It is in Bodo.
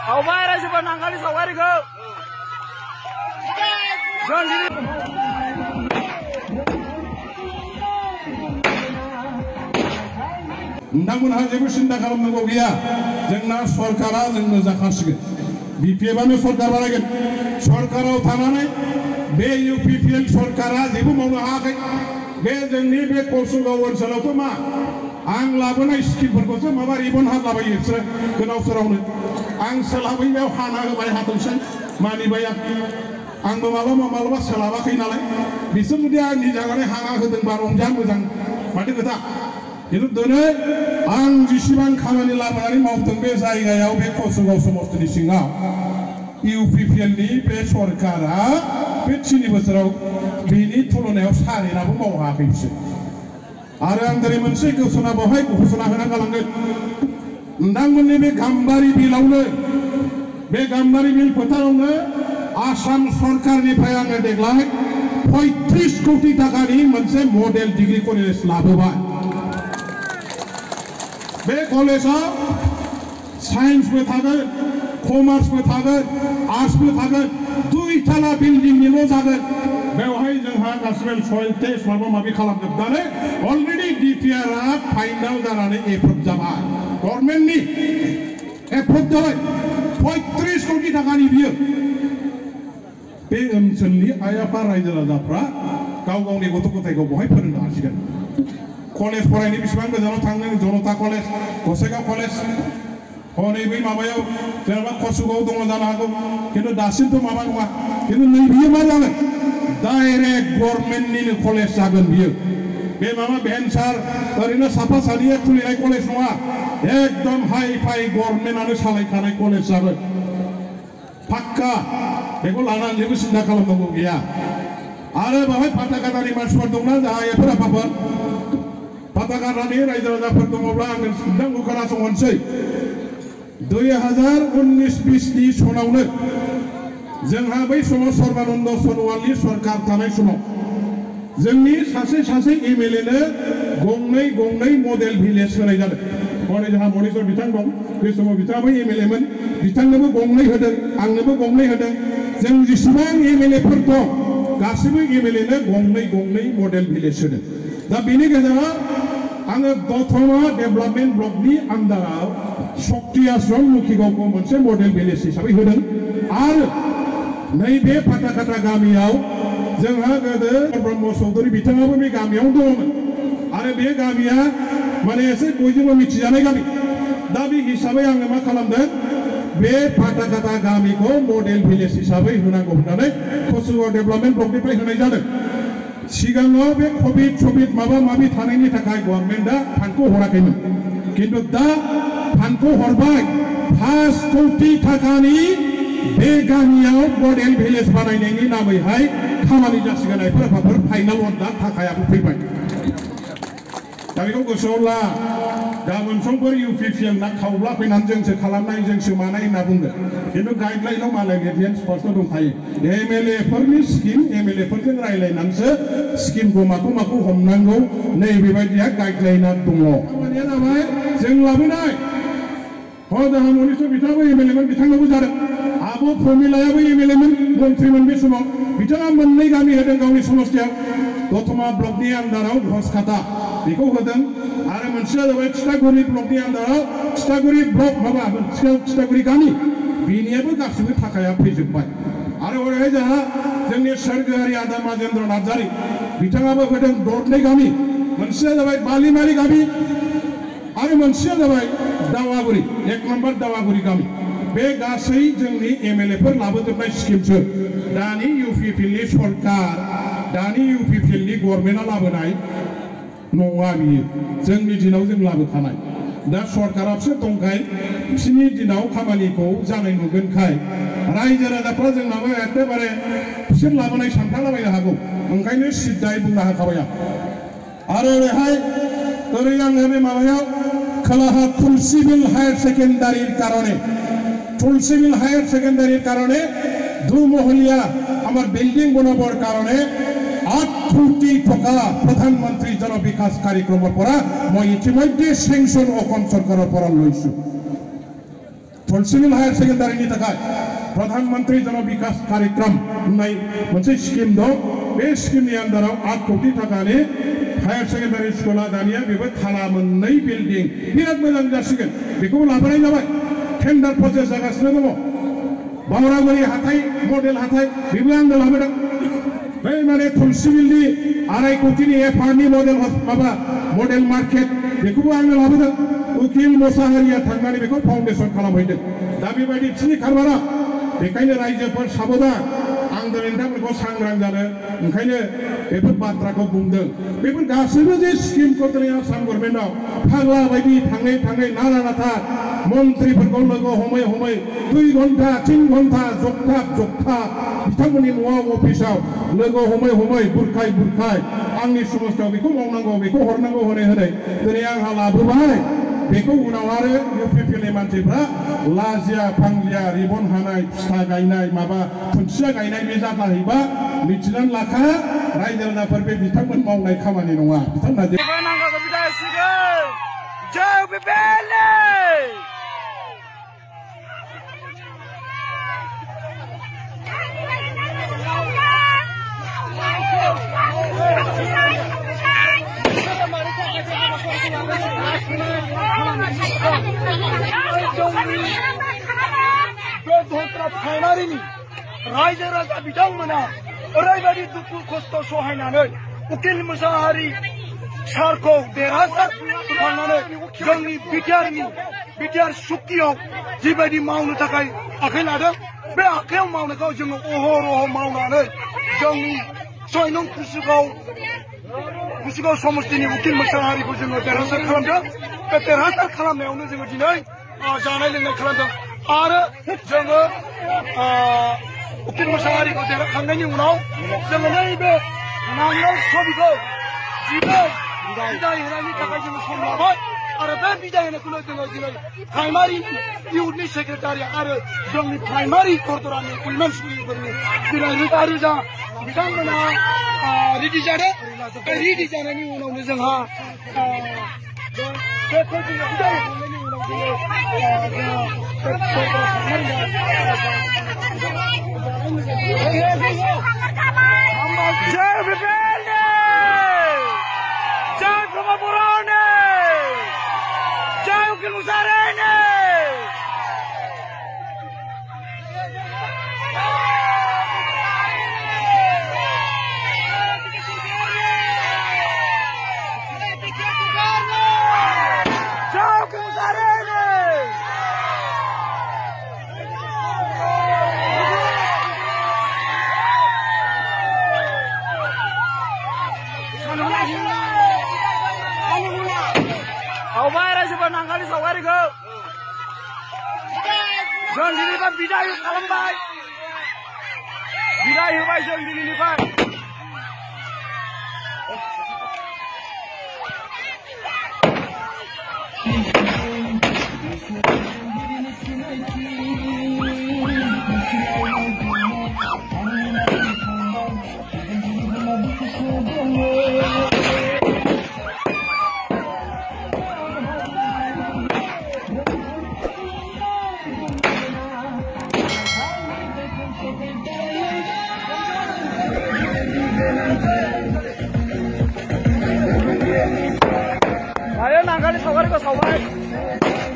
Saubari raja penangkali saubari go. John ini. Namun hal itu sinda kalau menunggu dia, jangan sorkara jangan zakasih. BPM anu sorkara lagi, sorkara utama nih, BUPPL sorkara jibu mau nak, jangan be kursus gawon selalu tu mah, ang labana skim berkursus, mawar ibon hat labai itu, kenal seraunya, ang selalu ini hana kebayar hatun sen, mani bayar, ang malam selalu kinalai, bisa dia ni jangan hanga keteng barong jam mujang, mati kita. Itu dona ang jisiban kamani labari mau tengbe zaigayau be kosugo somos di singa UPPL ni be sorkara be chini basrau bini tuloneo sari na mau hakibse are ang dari mense ke suna bohai ku suna hana kalangge ndang menni be gambari bilaune be gambari bil pataune Assam sorkar ni payang deglai 35 কোটি টাকা ni mense model degree kore lababa बे कॉलेजा साइंस में थागोन कमार्स में थागोन आर्ट्स में थागोन दुई थाला बिल्डिं निल' जागोन बेवहाय जोंहा गासिबो सयल टेस्ट माबा माबि खालामजोबनानै अलरेडि DPR आ फाइनाल जानानै एप्रुभ जाबाय गभर्नमेन्टनि एप्रुभ जाबाय 35 कोटी टाकानि बियो बे ओनसोलनि आइ आफा रायजो राजाफ्रा गाव गावनि गथ' गथायखौ बहाय फोरोंनो हासिगोन कलेज फरायनो बेसेबां गोजानाव थांनो जनता कलेज गसाइगाव कलेज हनै बै माबायाव जेनेबा कसुगाव दङ जानो हागौ खिन्थु दासिमथ' माबा नङा खिन्थु नै बियो मा जागोन डाइरेक्ट गभर्नमेन्टनिनो कलेज जागोन बियो बे माबा भेन्सार ओरैनो साफा सानैया खुलिनाय कलेज नङा एकदम हाइ फाइ गभर्नमेन्टआनो सालायखानाय कलेज जागोन पाक्का बेखौ लानानै जेबो सिन्था खालामनांगौ गैया आरो बाहाय फाथाखाथानि मानसिफोर दंना जाहा एफोर आफाफोर Patakarani raja raja pertemuan dengan sedang bukan asongonsi 2019-20 di sonaunya जोंहा बै समाव सर्बानन्द सनवालनि सरकार थानाय समाव जोंनि सासे MLA नो गंनै मडेल भिलेज होनाय जादों हनै जोंहा मणिश्वर बिथां दं बे समाव बिथाङाबो MLA मोन बिथांनोबो गंनै होदों आंनोबो गंनै होदों जों जेसेबां MLA फोर दं गासिबो MLA नो गंनै मडेल भिलेज होदों दा बेनि गेजेराव आङो दतमा डेभलपमेन्ट ब्लकनि आन्दाराव शक्ति आश्रम मुखिगावखौ मोनसे मडेल भिलेज हिसाबै होदों आरो नैबे फाथाखाथा गामियाव जोंहा गोदो ब्रह्म चौधुरी बिथाङाबो बे गामियाव दङमोन आरो बे गामिया माने एसे बयजोंबो मिथिजानाय गामि दा बे हिसाबै आङो मा खालामदों बे फाथाखाथा गामिखौ मडेल भिलेज हिसाबै होनांगौ होननानै कसुगाव डेभलपमेन्ट ब्लकनिफ्राय होनाय जादों सिगाङाव बे कभिड माबा माबि थानायनि थाखाय गभर्नमेन्टआ फान्डखौ हराखैमोन खिन्थु दा फान्डखौ हरबाय 5 कोटी टाकानि बे गामियाव मडेल भिलेज बानायनायनि नामैहाय खामानि जासिगोन आइफोर फाइनाल अर्डार थाखायाबो फैबाय दा बेखौ गोसोआव ला गाबोन समफोर UPPL ना खावब्ला फैनानै जोंसो खालामनाय जोंसो मानाय होनना बुंगोन खिन्थु गाइडलाइनाव मालाय गेजेन स्पष्ट दंखायो MLA फोरनि स्किम MLA फोरजों रायलायनानैसो स्किमखौ माखौ हमनांगौ नै बेबायदिया गाइडलाइना दङ खामानिया जाबाय जों लाबोनाय जोंहा मनिश्वर बिथाङाबो MLA मोन बिथांनावबो जादों आब' प्रमिलायाबो MLA मोन मन्थ्रिमोन बे समाव बिथाङा मोननै गामि होदों गावनि समस्तियाव दतमा ब्लकनि आन्दाराव घसखाता बेखौ होदों आरो मोनसेया जाबाय थिथागुरि ब्लकनि आन्दाराव थिथागुरि ब्लक माबा थिथागुरि गामि बेनियाबो गासिबो थाखाया फैजोबबाय आरो ओरैहाय जोंहा जोंनि सोरगोआरि आदा माजेन्द्र नार्जारि बिथाङाबो होदों दरनै गामि मोनसेया जाबाय बालिमारि गामि आरो मोनसेया जाबाय दावागुरि 1 नम्बर दावागुरि गामि बे गासै जोंनि MLA फोर लाबोजोबनाय स्किमसो दानि UPPL नि सरकार दानि UPPL नि गभर्नमेन्टआ लाबोनाय नङा बियो जोंनि दिनाव जों लाबोखानाय दा सरकारासो दंखाय बिसिनि दिनाव खामानिखौ जानाय नुगोनखाय रायजो राजाफ्रा जोंनाबो एखेबारे बिसोर लाबोनाय सानफ्लांलाबायनो हागौ ओंखायनो सिद्धाय बुंना होखाबाय आरो ओरैहाय ओरै आङो बे माबायाव खोलाहा तुलसीबिल हायार सेकेन्डारिर कारणे দুমহলীয়া আমার বিল্ডিং বনাবৰ কাৰণে 8 কোটি টাকা প্রধানমন্ত্রী জন বিকাশ কার্যক্রমৰ পৰা মই ইতিমধ্যে সেংশন অসম সরকাৰৰ পৰা লৈছো सिविल हायर सेकेंडारी प्रधानमंत्री जन विकास कार्यक्रम मोनसे स्कीम दं बे स्कीमनि आन्दाराव 8 कोटी टाकानि हायर सेकेंडारी स्कुला दानिया बेबो थाला मोननै बिल्डिं बिराद मोजां जासिगोन बेखौ लाबोनाय जाबाय टेन्डार प्रसेस जागासिनो दङ बावरागुरि हाथाय मडेल हाथाय बेबो आंनो लाबोदों बै माने तुलसिबिलनि 2.5 कोटिनि एफआरनि मडेल माबा मडेल मार्केट बेखौबो आंनो लाबोदों उकिल मोसाहारिया थांनानै बेखौ फाउन्डेसन खालामहैदों दा बेबायदि बिसोरनि खारबारा बेखायनो रायजोफोर साबधान आं दिनै नोंथांमोनखौ सांग्रां जानो ओंखायनो बेफोर बाथ्राखौ बुंदों बेफोर गासैबो जे स्किमखौ दिनै आसाम गभर्नमेन्टआव फाग्ला बायदि थाङै थाङै नारा नाथा मन्थ्रिफोरखौ लोगो हमै हमै 2 घन्टा 3 घन्टा जगथा बिथांमोननि न'आव अफिसाव लोगो हमै हमै बुरखाय आंनि समाजाव बेखौ मावनांगौ बेखौ हरनांगौ होनै दिनै आंहा लाबोबाय बेखौ उनाव आरो इउपिपिएलनि मानसिफ्रा लाजिया फांजिया रिबन हानाय फिथा गायनाय माबा खुन्थिया गायनाय बे जाहैबा मिथिनानै लाखा रायजो राजाफोर बे बिथांमोन मावनाय खामानि नङा रायजो राजा बिथांमोना ओरैबायदि दुखु खस्थ' सहायनानै उकिल मोसाहारि सारखौ देरहासार खालामनानै जोंनि बिटिआर सुक्तियाव जिबायदि मावनो थाखाय आखाइ लादों बे आखाइयाव मावनायखौ जोङो अहरह मावनानै जोंनि 6 नं कुसिगाव समस्तिनि उकिल मोसाहारिखौ जोङो देरहासार खालामदों बे देरहासार खालामनायावनो जोङो दिनै जानाय लोंनाय खालामदों आरो जोङो उकिल मोसाहारिखौ देरहाखांनायनि उनाव जोङो नैबे नांगोल छबिखौ बिदाय होनायनि थाखाय जोङो सम लाबाय आरो बे बिदाय होनायखौनो जोङो दिनै प्राइमारि इउथनि सेक्रेटारि आरो जोंनि प्राइमारि गरदरानि उइमेन्स विंफोरनि दिनै रोजा बिथांमोना रेडि जादों बे रेडि जानायनि उनावनो जोंहा बेखौ जोङो बिदाय होखांनायनि उनाव जय बिपिन जय प्रभापुराण जय उकिल मुसाहारि रायजोफोर नांगालनि सावगारिखौ जों दिनैनिफ्राय बिदाय खालामबाय बिदाय होबाय जों दिनैनिफ्राय Ayo nangkali saudara kau saudara.